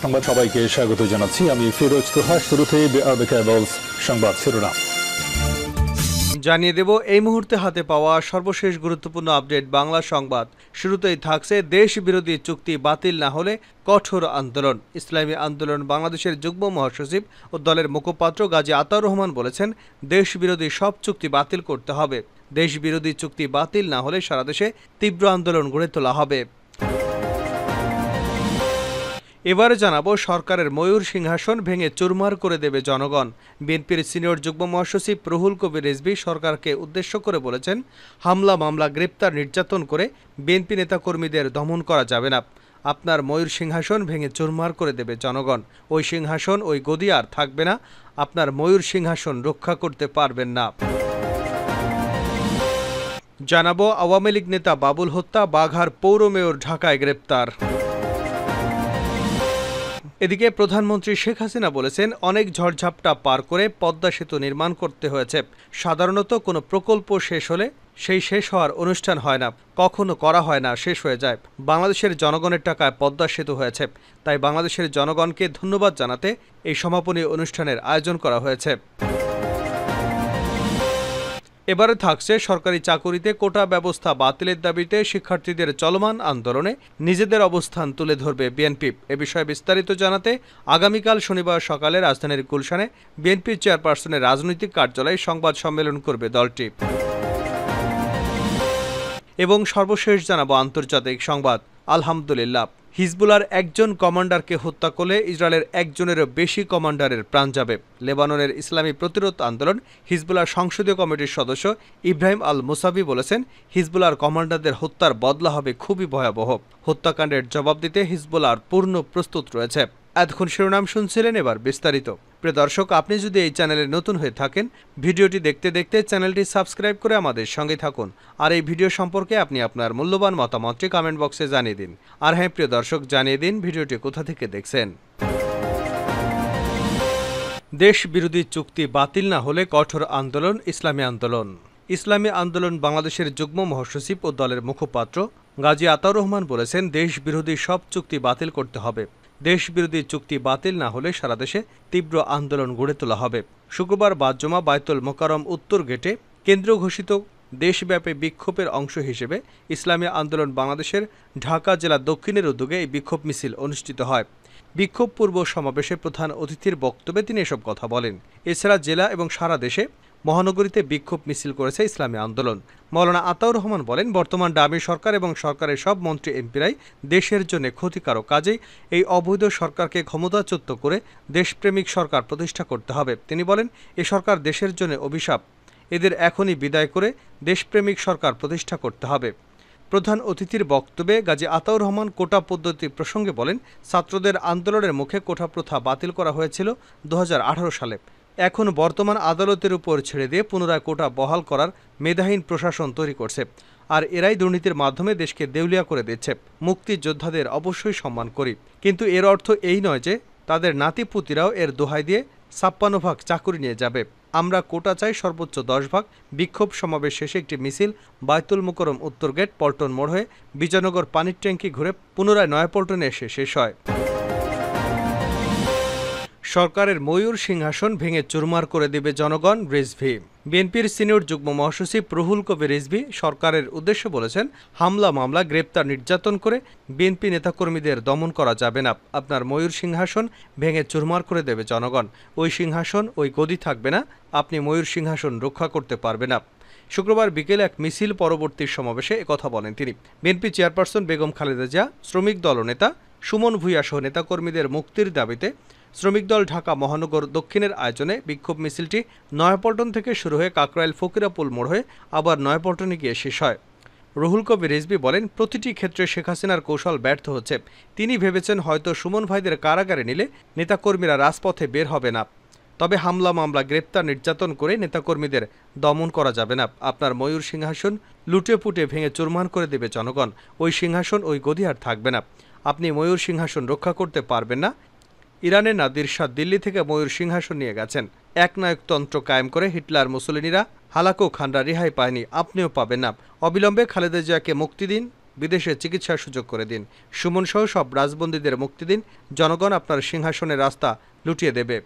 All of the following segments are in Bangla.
সংবাদ সবাইকে স্বাগত জানাচ্ছি। আমি ফিরোজ তোহা। শুরুতেই সংবাদ শিরোনাম জানিয়ে দেব এই মুহূর্তে হাতে পাওয়া সর্বশেষ গুরুত্বপূর্ণ আপডেট বাংলা সংবাদ। শুরুতেই থাকছে দেশ বিরোধী চুক্তি বাতিল না হলে কঠোর আন্দোলন। ইসলামী আন্দোলন বাংলাদেশের যুগ্ম মহাসচিব ও দলের মুখপাত্র গাজী আতাউর রহমান বলেছেন, দেশ বিরোধী সব চুক্তি বাতিল করতে হবে। দেশ বিরোধী চুক্তি বাতিল না হলে সারা দেশে তীব্র আন্দোলন গড়ে তোলা হবে। এবারে জানাবো সরকারের ময়ূর সিংহাসন ভেঙে চুরমার করে দেবে জনগণ। বিএনপির সিনিয়র যুগ্ম মহাসচিব রুহুল কবির রিজভী সরকারকে উদ্দেশ্য করে বলেছেন, হামলা মামলা গ্রেপ্তার নির্যাতন করে বিএনপি নেতাকর্মীদের দমন করা যাবে না। আপনার ময়ূর সিংহাসন ভেঙে চুরমার করে দেবে জনগণ। ওই সিংহাসন ওই গদি আর থাকবে না। আপনার ময়ূর সিংহাসন রক্ষা করতে পারবেন না। জানাবো আওয়ামী লীগ নেতা বাবুল হত্যা, বাঘার পৌর মেয়র ঢাকায় গ্রেপ্তার। এদিকে প্রধানমন্ত্রী শেখ হাসিনা বলেছেন, অনেক ঝড়ঝাপটা পার করে পদ্মা সেতু নির্মাণ করতে হয়েছে। সাধারণত কোনো প্রকল্প শেষ হলে সেই শেষ হওয়ার অনুষ্ঠান হয় না, কখনো করা হয় না, শেষ হয়ে যায়। বাংলাদেশের জনগণের টাকায় পদ্মা সেতু হয়েছে, তাই বাংলাদেশের জনগণকে ধন্যবাদ জানাতে এই সমাপনী অনুষ্ঠানের আয়োজন করা হয়েছে। এবারে থাকছে সরকারি চাকুরিতে কোটা ব্যবস্থা বাতিলের দাবিতে শিক্ষার্থীদের চলমান আন্দোলনে নিজেদের অবস্থান তুলে ধরবে বিএনপি। এ বিষয়ে বিস্তারিত জানাতে আগামীকাল শনিবার সকালে রাজধানীর গুলশানে বিএনপি চেয়ারপারসনের রাজনৈতিক কার্যালয়ে সংবাদ সম্মেলন করবে দলটি। এবং সর্বশেষ জানাবো আন্তর্জাতিক সংবাদ। আলহামদুলিল্লাহ, হিজবুলার একজন কমান্ডারকে হত্যা করলে ইসরায়েলের একজনেরও বেশি কমান্ডারের প্রাণ যাবে। লেবাননের ইসলামী প্রতিরোধ আন্দোলন হিজবুলার সংসদীয় কমিটির সদস্য ইব্রাহিম আল মুসাবি বলেছেন, হিজবুলার কমান্ডারদের হত্যার বদলা হবে খুবই ভয়াবহ। হত্যাকাণ্ডের জবাব দিতে হিজবুলার পূর্ণ প্রস্তুত রয়েছে। এতক্ষণ শিরোনাম শুনছিলেন, এবার বিস্তারিত। প্রিয় দর্শক, আপনি যদি এই চ্যানেলে নতুন হয়ে থাকেন, ভিডিওটি দেখতে দেখতে চ্যানেলটি সাবস্ক্রাইব করে আমাদের সঙ্গে থাকুন। আর এই ভিডিও সম্পর্কে আপনি আপনার মূল্যবান মতামতটি কমেন্ট বক্সে জানিয়ে দিন। আর হ্যাঁ প্রিয় দর্শক, জানিয়ে দিন ভিডিওটি কোথা থেকে দেখছেন। দেশ বিরোধী চুক্তি বাতিল না হলে কঠোর আন্দোলন। ইসলামী আন্দোলন ইসলামী আন্দোলন বাংলাদেশের যুগ্ম মহাসচিব ও দলের মুখপাত্র গাজী আতাউর রহমান বলেছেন, দেশ বিরোধী সব চুক্তি বাতিল করতে হবে। দেশ বিরোধী চুক্তি বাতিল না হলে সারা দেশে তীব্র আন্দোলন গড়ে তোলা হবে। শুক্রবার বাদ-জমা বায়তুল মোকাররম উত্তর গেটে কেন্দ্রীয় ঘোষিত দেশব্যাপী বিক্ষোভের অংশ হিসেবে ইসলামী আন্দোলন বাংলাদেশের ঢাকা জেলা দক্ষিণের উদ্যোগে এই বিক্ষোভ মিছিল অনুষ্ঠিত হয়। বিক্ষোভ পূর্ব সমাবেশে প্রধান অতিথির বক্তব্যে তিনি এসব কথা বলেন। এছাড়া জেলা এবং সারা দেশে মহানগরীতে বিক্ষোভ মিছিল করেছে ইসলামী আন্দোলন। মাওলানা আতাউর রহমান বলেন, বর্তমান ডামি সরকার এবং সরকারের সব মন্ত্রী এমপিরাই দেশের জন্য ক্ষতিকারক। কাজেই এই অবৈধ সরকারকে ক্ষমতাচ্যুত করে দেশপ্রেমিক সরকার প্রতিষ্ঠা করতে হবে। তিনি বলেন, এ সরকার দেশের জন্য অভিশাপ, এদের এখনই বিদায় করে দেশপ্রেমিক সরকার প্রতিষ্ঠা করতে হবে। প্রধান অতিথির বক্তব্যে গাজী আতাউর রহমান কোটা পদ্ধতি প্রসঙ্গে বলেন, ছাত্রদের আন্দোলনের মুখে কোটা প্রথা বাতিল করা হয়েছিল 2018 সালে। এখন বর্তমান আদালতের উপর ছেড়ে দিয়ে পুনরায় কোটা বহাল করার মেধাহীন প্রশাসন তৈরি করছে, আর এরাই দুর্নীতির মাধ্যমে দেশকে দেউলিয়া করে দিচ্ছে। মুক্তিযোদ্ধাদের অবশ্যই সম্মান করি, কিন্তু এর অর্থ এই নয় যে তাদের নাতিপুতিরাও এর দোহাই দিয়ে 56 ভাগ চাকুরি নিয়ে যাবে। আমরা কোটা চাই সর্বোচ্চ 10 ভাগ। বিক্ষোভ সমাবেশ শেষে একটি মিছিল বায়তুল মোকাররম উত্তর গেট, পল্টন মোড় হয়ে বিজয়নগর পানির ট্যাঙ্কি ঘুরে পুনরায় নয়াপল্টনে এসে শেষ হয়। সরকারের ময়ূর সিংহাসন ভেঙে চুরমার করে দেবে জনগণ, রিজভী। বিএনপির সিনিয়র যুগ্ম মহাসচিব রুহুল কবির রিজভী সরকারের উদ্দেশ্যে বলেছেন, হামলা মামলা গ্রেপ্তার নির্যাতন করে বিএনপি নেতাকর্মীদের দমন করা যাবে না। আপনার ময়ূর সিংহাসন ভেঙে চুরমার করে দেবে জনগণ। ওই সিংহাসন ওই গদি থাকবে না। আপনি ময়ূর সিংহাসন রক্ষা করতে পারবে না। শুক্রবার বিকেলে এক মিছিল পরবর্তী সমাবেশে একথা বলেন তিনি। বিএনপি চেয়ারপারসন বেগম খালেদা জিয়া, শ্রমিক দলনেতা সুমন ভূঁইয়া সহ নেতাকর্মীদের মুক্তির দাবিতে শ্রমিক দল ঢাকা মহানগর দক্ষিণের আয়োজনে বিক্ষোভ মিছিলটি নয়াপল্টন থেকে শুরু হয়ে কাকরাইল ফকিরাপুল মোড় হয়ে আবার নয়াপল্টনে গিয়ে শেষ হয়। রুহুল কবির রিজভী বলেন, প্রতিটি ক্ষেত্রে শেখ হাসিনার কৌশল ব্যর্থ হচ্ছে। তিনি ভেবেছেন হয়তো সুমন ভাইদের কারাগারে নিলে নেতাকর্মীরা রাজপথে বের হবে না, তবে হামলা মামলা গ্রেপ্তার নির্যাতন করে নেতাকর্মীদের দমন করা যাবে না। আপনার ময়ূর সিংহাসন লুটে পুটে ভেঙে চুরমার করে দেবে জনগণ। ওই সিংহাসন ওই গদি আর থাকবে না। আপনি ময়ূর সিংহাসন রক্ষা করতে পারবেন না। ইরানের নাদির শাহ দিল্লি থেকে ময়ূর সিংহাসন নিয়ে গেছেন। একনায়কতন্ত্র কায়েম করে হিটলার মুসলিনিরা হালাকু খানরা রেহাই পায়নি, আপনিও পাবেন না। অবিলম্বে খালেদা জিয়াকে মুক্তি দিন, বিদেশে চিকিৎসার সুযোগ করে দিন। সুমন সহ সব রাজবন্দীদের মুক্তি দিন। জনগণ আপনার সিংহাসনের রাস্তা লুটিয়ে দেবে।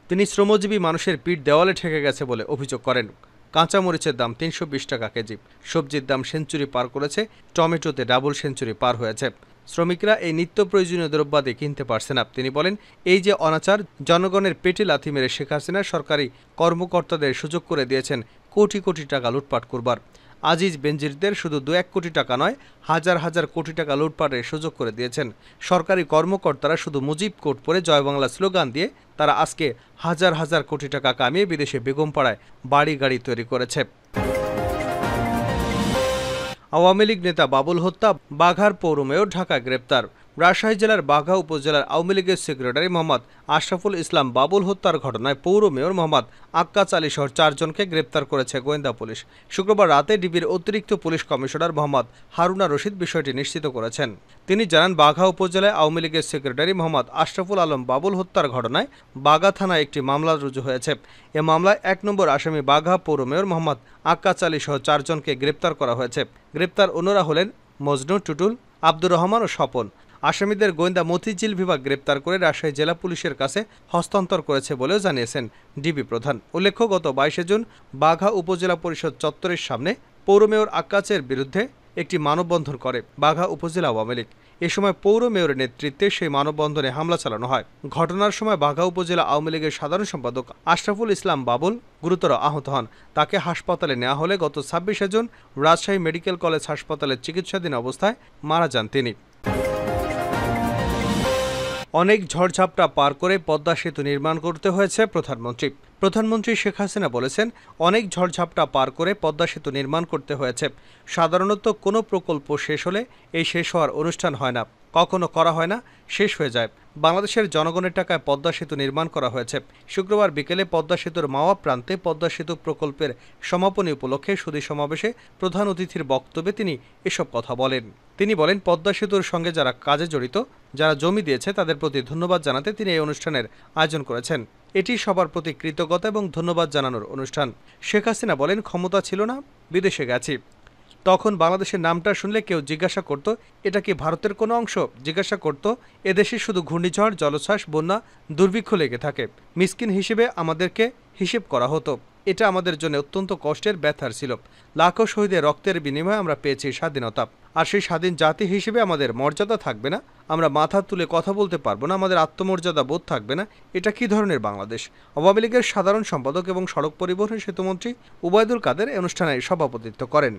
তিনি শ্রমজীবী মানুষের পিঠ দেওয়ালে ঠেকে গেছে বলে অভিযোগ করেন। কাঁচামরিচের দাম ৩২০ টাকা কেজি। সবজির দাম সেঞ্চুরি পার করেছে। টমেটোতে ডাবল সেঞ্চুরি পার হয়েছে। শ্রমিকরা এই নিত্য প্রয়োজনীয় দ্রব্যাদি কিনতে পারছে না। তিনি বলেন, এই যে অনাচার, জনগণের পেটে লাথি মেরে শেখ হাসিনা সরকারি কর্মকর্তাদের সুযোগ করে দিয়েছেন কোটি কোটি টাকা লুটপাট করবার। আজিজ বেনজিরদের শুধু ২-১ কোটি টাকা নয়, হাজার হাজার কোটি টাকা লুটপাটের সুযোগ করে দিয়েছেন। সরকারি কর্মকর্তারা শুধু মুজিব কোট পরে জয় বাংলা স্লোগান দিয়ে তারা আজকে হাজার হাজার কোটি টাকা কামিয়ে বিদেশে বেগমপাড়ায় বাড়ি গাড়ি তৈরি করেছে। আওয়ামী লীগ নেতা বাবুল হত্যা, বাঘার পৌর মেয়র ঢাকায় গ্রেপ্তার। রাজশাহী জেলার বাঘা উপজেলার আওয়ামী লীগের সেক্রেটারি মোহাম্মদ আশরাফুল ইসলাম বাবুল হত্যার ঘটনায় পৌর মেয়র মোহাম্মদ আক্কাস আলী সহ ৪ জনকে গ্রেপ্তার করেছে গোয়েন্দা পুলিশ। শুক্রবার রাতে ডিবির অতিরিক্ত police commissioner Mohammad Haruna Rashid বিষয়টি নিশ্চিত করেছেন। তিনি জানান, বাঘা উপজেলায় আওয়ামী লীগের সেক্রেটারি মোহাম্মদ আশরাফুল আলম বাবুল হত্যার ঘটনায় বাঘা থানায় একটি মামলা রুজু হয়েছে। এ মামলায় ১ নম্বর আসামি বাঘা পৌর মেয়র মোহাম্মদ আক্কাস আলী সহ ৪ জনকে গ্রেপ্তার করা হয়েছে। গ্রেপ্তার অন্যরা হলেন মজনু, টুটুল, আব্দুর রহমান ও স্বপন। আসামিদের গোয়েন্দা মতিঝিল বিভাগ গ্রেপ্তার করে রাজশাহী জেলা পুলিশের কাছে হস্তান্তর করেছে বলেও জানিয়েছেন ডিবি প্রধান। উল্লেখ্য, গত ২২ জুন বাঘা উপজেলা পরিষদ চত্বরের সামনে পৌর মেয়র আক্কাসের বিরুদ্ধে একটি মানববন্ধন করে বাঘা উপজেলা আওয়ামী লীগ। এ সময় পৌর মেয়রের নেতৃত্বে সেই মানববন্ধনে হামলা চালানো হয়। ঘটনার সময় বাঘা উপজেলা আওয়ামী লীগের সাধারণ সম্পাদক আশরাফুল ইসলাম বাবুল গুরুতর আহত হন। তাকে হাসপাতালে নেওয়া হলে গত ২৬ জুন রাজশাহী মেডিকেল কলেজ হাসপাতালে চিকিৎসাধীন অবস্থায় মারা যান তিনি। অনেক ঝড়ঝাপটা পার করে পদ্মা সেতু নির্মাণ করতে হয়েছে প্রধানমন্ত্রী শেখ হাসিনা বলেছেন, অনেক ঝড়ঝাপটা পার করে পদ্মা সেতু নির্মাণ করতে হয়েছে। সাধারণত কোনো প্রকল্প শেষ হলে এই শেষ হওয়ার অনুষ্ঠান হয় না, কখনো করা হয় না, শেষ হয়ে যায়। বাংলাদেশের জনগণের টাকায় পদ্মা সেতু নির্মাণ করা হয়েছে। শুক্রবার বিকেলে পদ্মা সেতুর মাওয়া প্রান্তে পদ্মা সেতু প্রকল্পের সমাপনী উপলক্ষে সুধী সমাবেশে প্রধান অতিথির বক্তব্যে তিনি এসব কথা বলেন। তিনি বলেন, পদ্মা সেতুর সঙ্গে যারা কাজে জড়িত, যারা জমি দিয়েছে, তাদের প্রতি ধন্যবাদ জানাতে তিনি এই অনুষ্ঠানের আয়োজন করেছেন। এটি সবার প্রতি কৃতজ্ঞতা এবং ধন্যবাদ জানানোর অনুষ্ঠান। শেখ হাসিনা বলেন, ক্ষমতা ছিল না, বিদেশে গেছি। তখন বাংলাদেশের নামটা শুনলে কেউ জিজ্ঞাসা করত, এটা কি ভারতের কোনো অংশ? জিজ্ঞাসা করত, এদেশে শুধু ঘূর্ণিঝড়, জলোচ্ছ্বাস, বন্যা, দুর্ভিক্ষ লেগে থাকে। মিসকিন হিসেবে আমাদেরকে হিসেব করা হতো। এটা আমাদের জন্য অত্যন্ত কষ্টের, ব্যথার ছিল। লাখো শহীদের রক্তের বিনিময়ে আমরা পেয়েছি স্বাধীনতা। আর সেই স্বাধীন জাতি হিসেবে আমাদের মর্যাদা থাকবে না, আমরা মাথা তুলে কথা বলতে পারবো না, আমাদের আত্মমর্যাদা বোধ থাকবে না। এটা কি ধরনের বাংলাদেশ? আওয়ামী লীগের সাধারণ সম্পাদক এবং সড়ক পরিবহন সেতুমন্ত্রী উবায়দুল কাদের অনুষ্ঠানে সভাপতিত্ব করেন।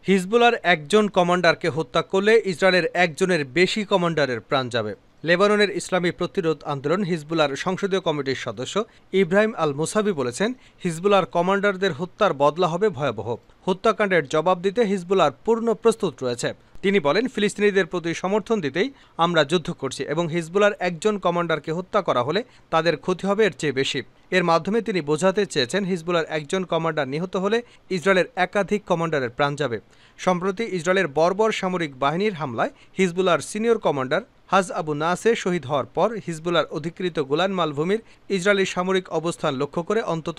হিজবুলার একজন কমান্ডারকে হত্যা করলে ইসরায়েলের একজনের বেশি কমান্ডারের প্রাণ যাবে। লেবাননের ইসলামী প্রতিরোধ আন্দোলন হিজবুলার সংসদীয় কমিটির সদস্য ইব্রাহিম আল মুসাবি বলেছেন, হিজবুলার কমান্ডারদের হত্যার বদলা হবে ভয়াবহ। হত্যাকাণ্ডের জবাব দিতে হিজবুলার পূর্ণ প্রস্তুত রয়েছে। তিনি বলেন, ফিলিস্তিনিদের প্রতি সমর্থন দিতেই আমরা যুদ্ধ করছি এবং হিজবুলার একজন কমান্ডারকে হত্যা করা হলে তাদের ক্ষতি হবে এর চেয়ে বেশি। এর মাধ্যমে তিনি বোঝাতে চেয়েছেন, হিজবুলার একজন কমান্ডার নিহত হলে ইসরায়েলের একাধিক কমান্ডারের প্রাণ যাবে। সম্প্রতি ইসরায়েলের বর্বর সামরিক বাহিনীর হামলায় হিজবুলার সিনিয়র কমান্ডার হাজ আবু নাসের শহীদ হওয়ার পর হিজবুলার অধিকৃত গোলান মালভূমির ইসরায়েলি সামরিক অবস্থান লক্ষ্য করে অন্তত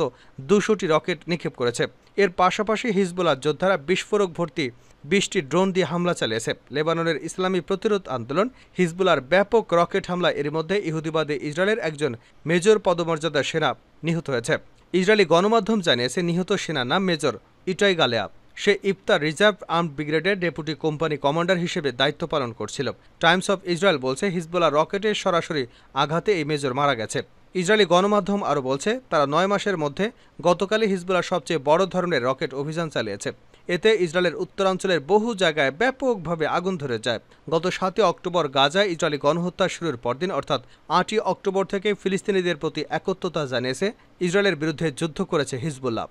২০০টি রকেট নিক্ষেপ করেছে। এর পাশাপাশি হিজবুলার যোদ্ধারা বিস্ফোরক ভর্তি ২০টি ড্রোন দিয়ে হামলা চালিয়েছে। লেবাননের ইসলামী প্রতিরোধ আন্দোলন হিজবুলার ব্যাপক রকেট হামলায় এর মধ্যে ইহুদিবাদী ইসরায়েলের একজন মেজর পদমর্যাদার সেনা নিহত হয়েছে। ইসরায়েলি গণমাধ্যম জানিয়েছে, নিহত সেনার নাম মেজর ইটাই গালেয়া। সে ইফতার রিজার্ভ আর্মড ব্রিগেডের ডেপুটি কোম্পানি কমান্ডার হিসেবে দায়িত্ব পালন করছিল। টাইমস অফ ইসরায়েল বলছে, হিজবুলার রকেটের সরাসরি আঘাতে এই মেজর মারা গেছে। ইসরায়েলি গণমাধ্যম আরও বলছে, তারা ৯ মাসের মধ্যে গতকালই হিজবুলার সবচেয়ে বড় ধরনের রকেট অভিযান চালিয়েছে। এতে ইসরায়েলের উত্তরাঞ্চলের বহু জায়গায় ব্যাপকভাবে আগুন ধরে যায়। গত ৭ অক্টোবর গাজায় ইসরায়েলি গণহত্যা শুরুর পরদিন অর্থাৎ ৮ অক্টোবর থেকে ফিলিস্তিনিদের প্রতি একত্রতা জানিয়েছে ইসরায়েলের বিরুদ্ধে যুদ্ধ করেছে হিজবুল্লাহ।